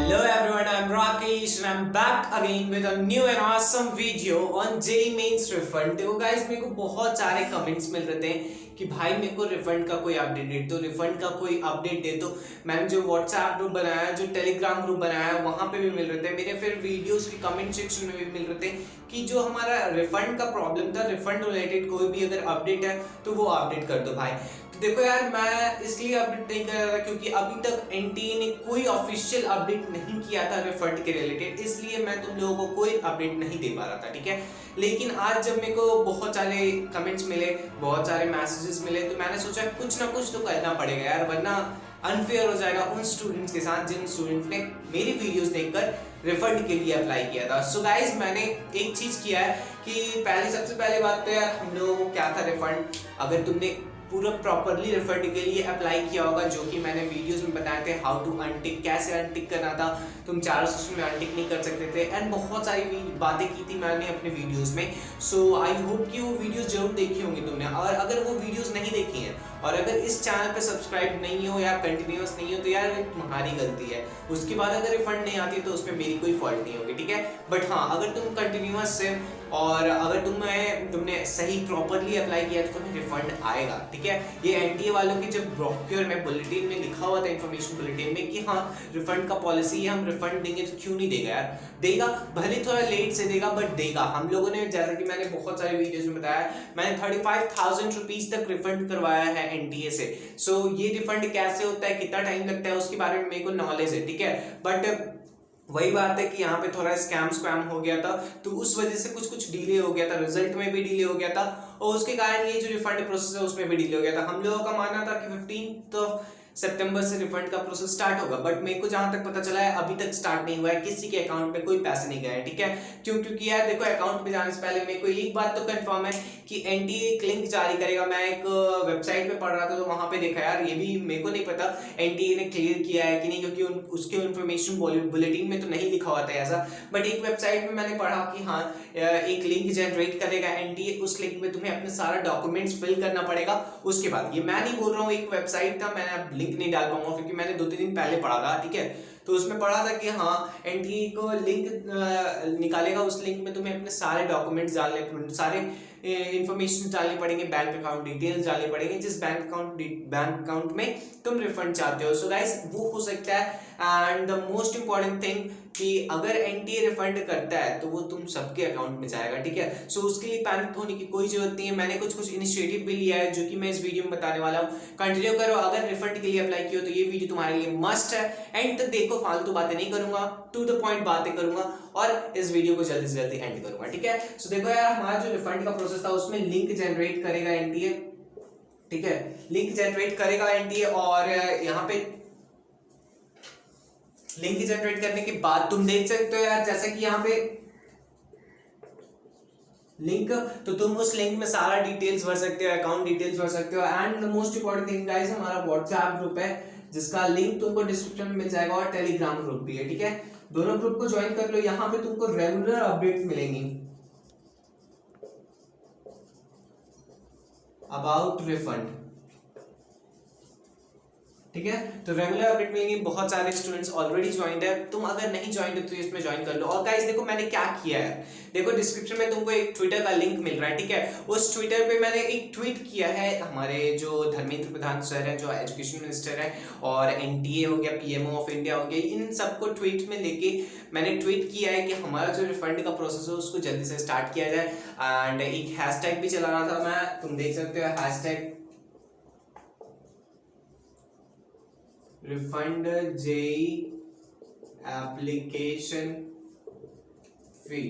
Hello everyone, I'm Rakesh and I'm back again with a new and awesome video on JEE Mains refund। देखो guys, मेरे को बहुत सारे comments मिल रहे थे कि भाई मेरे को रिफंड का कोई अपडेट दे दो, रिफंड का कोई अपडेट दे दो। मैंने जो व्हाट्सएप ग्रुप बनाया है, जो टेलीग्राम ग्रुप बनाया है, वहां पे भी मिल रहे थे मेरे, फिर वीडियोस के कमेंट सेक्शन में भी मिल रहे थे कि जो हमारा रिफंड का प्रॉब्लम था, रिफंड रिलेटेड कोई भी अगर अपडेट है तो वो अपडेट कर दो भाई। तो देखो यार, मैं इसलिए अपडेट नहीं कर रहा था क्योंकि अभी तक एनटीए ने कोई ऑफिशियल अपडेट नहीं किया था रिफंड के रिलेटेड, इसलिए मैं तुम लोगों को कोई अपडेट नहीं दे पा रहा था, ठीक है। लेकिन आज जब मेरे को बहुत सारे कमेंट्स मिले, बहुत सारे मैसेजेस मिले, तो मैंने सोचा कुछ ना कुछ तो करना पड़ेगा यार, वरना अनफेयर हो जाएगा उन स्टूडेंट्स के साथ जिन स्टूडेंट्स ने मेरी वीडियोस देखकर रिफंड के लिए अप्लाई किया था। सो गाइज, मैंने एक चीज किया है कि सबसे पहले बात तो यार, हम लोगों को क्या था रिफंड, अगर तुमने पूरा प्रॉपरली रिफंड के लिए अप्लाई किया होगा, जो कि मैंने वीडियोस में बताए थे, हाउ टू अनटिक, कैसे अनटिक करना था, तुम 4 सेशन में अनटिक नहीं कर सकते थे, एंड बहुत सारी बातें की थी मैंने अपने वीडियोस में। सो आई होप कि वो वीडियोस जरूर देखी होंगी तुमने, और अगर वो वीडियोस नहीं देखी हैं और अगर इस चैनल पे सब्सक्राइब नहीं हो या कंटिन्यूअस नहीं हो तो यार तुम्हारी गलती है। उसके बाद अगर रिफंड नहीं आती तो उसमें मेरी कोई फॉल्ट नहीं होगी, ठीक है। बट हाँ, अगर तुम कंटिन्यूअस से और अगर तुमने सही प्रॉपरली अप्लाई किया तो तुम्हें रिफंड आएगा, ठीक है। ये एनटीए वालों की जब ब्रोक्योर में बुलेटिन में लिखा हुआ था, इंफॉर्मेशन बुलेटिन में, कि हाँ रिफंड का पॉलिसी है, हम रिफंड देंगे, तो क्यों नहीं देगा यार, देगा, भले थोड़ा लेट से देगा बट देगा। हम लोगों ने, जैसा कि मैंने बहुत सारे वीडियोस में बताया, मैंने 35,000 रुपीज तक रिफंड करवाया है एनटीए से। सो ये रिफंड कैसे होता है, कितना टाइम लगता है, उसके बारे में मेरे को नॉलेज है, ठीक है। बट वही बात है कि यहाँ पे थोड़ा स्कैम हो गया था, तो उस वजह से कुछ डिले हो गया था, रिजल्ट में भी डिले हो गया था, और उसके कारण ये जो रिफंड प्रोसेस है उसमें भी डिले हो गया था। हम लोगों का मानना था कि 15 सितंबर से रिफंड का प्रोसेस स्टार्ट होगा, बट मेरे को जहां तक पता चला है अभी तक स्टार्ट नहीं हुआ है, किसी के अकाउंट में कोई पैसे नहीं गए, ठीक है। क्योंकि यार देखो, अकाउंट में जाने से पहले मेरे को एक बात तो कंफर्म है कि एनटीए एक लिंक जारी करेगा। मैं एक वेबसाइट पे पढ़ रहा था तो वहां पे देखा, यार ये भी मेरे को नहीं पता एनटीए ने क्लियर किया है कि नहीं, क्योंकि उसके इन्फॉर्मेशन बुलेटिन में तो नहीं लिखा हुआ था ऐसा। बट एक वेबसाइट में मैंने पढ़ा कि हाँ, एक लिंक जनरेट करेगा एनटीए, उस लिंक में तुम्हें अपने सारा डॉक्यूमेंट्स फिल करना पड़ेगा। उसके बाद, ये मैं नहीं बोल रहा हूँ, एक वेबसाइट था, मैंने अब लिंक नहीं डाल पाऊंगा क्योंकि मैंने 2-3 दिन पहले पढ़ा था, ठीक है। तो उसमें पढ़ा था कि हाँ एनटीए को लिंक निकालेगा, उस लिंक में तुम्हें अपने सारे डॉक्यूमेंट्स डालने, सारे इंफॉर्मेशन डालनी पड़ेंगे, बैंक अकाउंट डिटेल्स डालनी पड़ेंगे, जिस बैंक अकाउंट में तुम रिफंड चाहते हो। सो गाइस, वो हो सकता है। And the most important thing कि अगर एनटीए रिफंड करता है तो वो तुम सबके अकाउंट में जाएगा, ठीक है। सो उसके लिए पैनिक होने की कोई जरूरत नहीं है। मैंने कुछ इनिशिएटिव भी लिया है जो कि मैं इस वीडियो में बताने वाला हूँ। कंटिन्यू करो, अगर रिफंड के लिए अप्लाई किया तो ये वीडियो तुम्हारे लिए मस्ट है। एंड तक देखो, फालतू बातें नहीं करूंगा, टू द पॉइंट बातें करूंगा, और इस वीडियो को जल्दी से जल्दी एंड करूंगा, ठीक है। सो देखो यार, हमारा जो रिफंड का प्रोसेस था उसमें लिंक जनरेट करेगा एनटीए, ठीक है। लिंक जनरेट करेगा एनटीए, और यहाँ पे लिंक जनरेट करने के बाद तुम देख सकते हो यार, जैसा कि यहाँ पे लिंक, तो तुम उस लिंक में सारा डिटेल्स भर सकते हो, अकाउंट डिटेल्स भर सकते हो। And the most important thing guys, हमारा व्हाट्सएप ग्रुप है जिसका लिंक तुमको डिस्क्रिप्शन में मिल जाएगा, और टेलीग्राम ग्रुप भी है, ठीक है। दोनों ग्रुप को ज्वाइन कर लो, यहाँ पे तुमको रेगुलर अपडेट मिलेंगी अबाउट रिफंड, ठीक है। तो रेगुलर अपडेट मिलेंगे, बहुत सारे स्टूडेंट्स ऑलरेडी ज्वाइंड है, तुम अगर नहीं ज्वाइंड हो तो इसमें ज्वाइन कर लो। और गाइस देखो, मैंने क्या किया है, देखो डिस्क्रिप्शन में तुमको एक ट्विटर का लिंक मिल रहा है, ठीक है। उस ट्विटर पे मैंने एक ट्वीट किया है, हमारे जो धर्मेंद्र प्रधान सर है, जो एजुकेशन मिनिस्टर है, और एनटीए हो गया, पीएमओ ऑफ इंडिया हो गया, इन सबको ट्वीट में लेके मैंने ट्वीट किया है कि हमारा जो रिफंड का प्रोसेस है उसको जल्दी से स्टार्ट किया जाए। एंड एक हैशटैग भी चला रहा था मैं, तुम देख सकते हो, hashtag refund JEE application fee।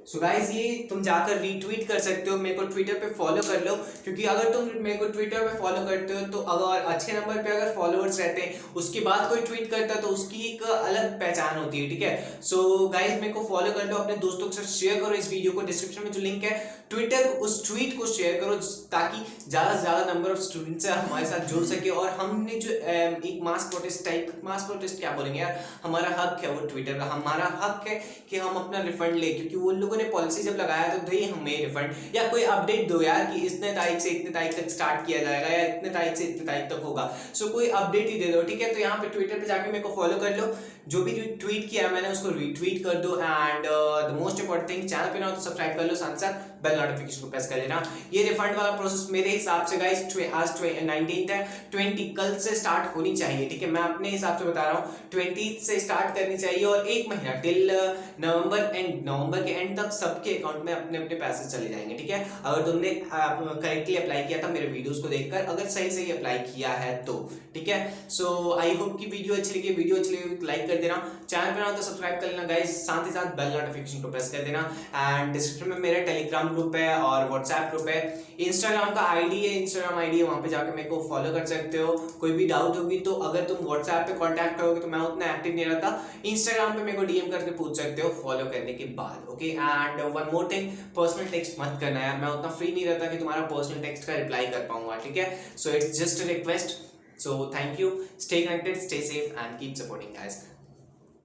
So guys, ये तुम जाकर रीट्वीट कर सकते हो, मेरे को ट्विटर पे फॉलो कर लो, क्योंकि अगर तुम मेरे को ट्विटर पे फॉलो करते हो तो अगर अच्छे नंबर पे अगर फॉलोअर्स रहते हैं, उसके बाद कोई ट्वीट करता है तो उसकी एक अलग पहचान होती है, ठीक है। सो गाइज, मेरे को फॉलो कर लो, अपने दोस्तों के साथ शेयर करो इस वीडियो को, डिस्क्रिप्शन में जो लिंक है ट्विटर, उस ट्वीट को शेयर करो ताकि ज्यादा से ज्यादा नंबर ऑफ स्टूडेंट्स हमारे साथ जुड़ सके। और हमने जो एक मास प्रोटेस्ट क्या बोलेंगे यार, हमारा हक है वो ट्विटर का, हमारा हक है कि हम अपना रिफंड ले, क्योंकि वो लोग लोगों ने पॉलिसी जब लगाया तो दे हमें रिफंड या कोई अपडेट दो यार कि इतने तारीख से इतने तारीख तक स्टार्ट किया जाएगा या इतने तारीख से इतने तारीख तक होगा। सो कोई अपडेट ही दे दो, ठीक है। तो यहाँ पे ट्विटर पे जाके मेरे को फॉलो कर लो, जो भी ट्वीट किया मैंने उसको रीट्वीट कर दो, and the most important thing, channel पे ना तो सब्सक्राइब कर लो, साथ साथ बेल नोटिफिकेशन को प्रेस कर लेना। ये रिफंड वाला प्रोसेस मेरे हिसाब से गाइस आज 19 है, 20 कल से स्टार्ट होनी चाहिए, ठीक है। मैं अपने हिसाब से बता रहा हूँ 20 से स्टार्ट करनी चाहिए और एक महीना टिल नवंबर के एंड तक सबके अकाउंट में अपने अपने पैसे चले जाएंगे, ठीक है। अगर तुमने करेक्टली अप्लाई किया था मेरे वीडियोस को देखकर, अगर सही सही अप्लाई किया है तो, ठीक है। सो आई होप कि वीडियो अच्छी लगी, लाइक कर देना, चैनल पे ना तो सब्सक्राइब कर लेना गाइस, साथ ही साथ बेल नोटिफिकेशन को प्रेस कर देना। एंड डिस्क्रिप्शन में मेरा टेलीग्राम ग्रुप है और व्हाट्सएप ग्रुप है, इंस्टाग्राम का आईडी है, वहां पे जाकर मेरे को फॉलो कर सकते हो। कोई भी डाउट होगी तो अगर तुम व्हाट्सएप पे कांटेक्ट करोगे तो मैं उतना एक्टिव नहीं रहता, इंस्टाग्राम पे मेरे को डीएम करके पूछ सकते हो फॉलो करने के बाद, okay. And one more thing, personal text मत करना यार, मैं उतना फ्री नहीं रहता कि तुम्हारा पर्सनल टेक्स्ट का रिप्लाई कर पाऊंगा, ठीक है। So it's just a request. So thank you, stay connected, stay safe and keep supporting guys.